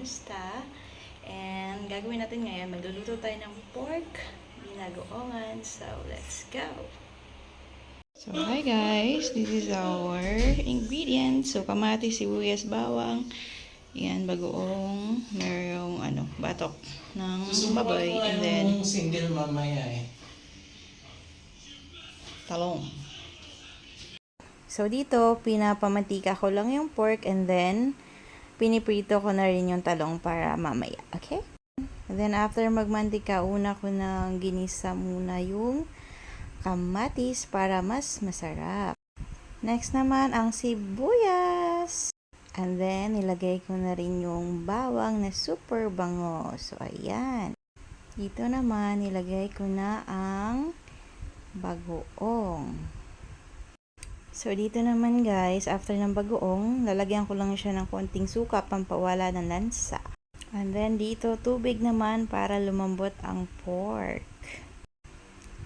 kamusta? And gagawin natin ngayon, magluluto tayo ng pork binagoongan. So, let's go! So, hi guys! This is our ingredients. So, kamatis, sibuyas, bawang. Yan, bagoong, merong batok ng baboy. And then, single mamaya talong. So, dito, pinapamantika ko lang yung pork and then, piniprito ko na rin yung talong para mamaya. Okay? And then, after magmantika, una ko nang ginisa muna yung kamatis para mas masarap. Next naman, ang sibuyas. And then, nilagay ko na rin yung bawang na super bango. So, ayan. Dito naman, nilagay ko na ang bagoong. So, dito naman guys, after ng bagoong, lalagyan ko lang siya ng konting suka, pampawala ng lansa. And then, dito, tubig naman para lumambot ang pork.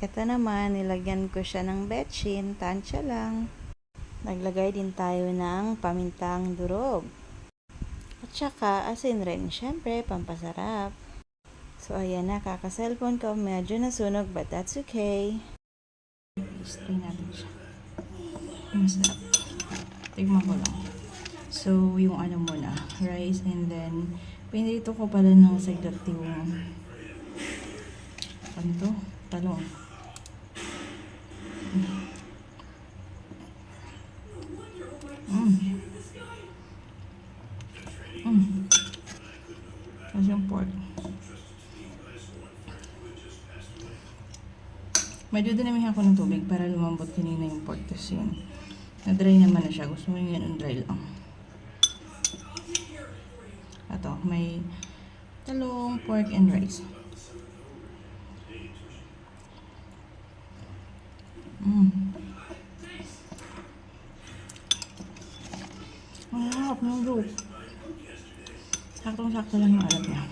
Ito naman, nilagyan ko siya ng betchin, tansya lang. Naglagay din tayo ng pamintang durog. At saka, asin rin, syempre, pampasarap. So, ayan na, kaka-cellphone ko, medyo nasunog, but that's okay. Try natin siya. Masarap. Tignan ko lang. So, yung muna, rice, and then, pinrito ko pala ng saglit yung, talong. Tapos yung pork. Medyo dinamihan ko ng tubig para lumambot kanina yung pork. Tapos yun. Na-dry naman na siya. Gusto mo yung dry lang. Ito, may talong, pork, and rice. Ang harap ng soup. Saktong-sakto lang yung alat niya.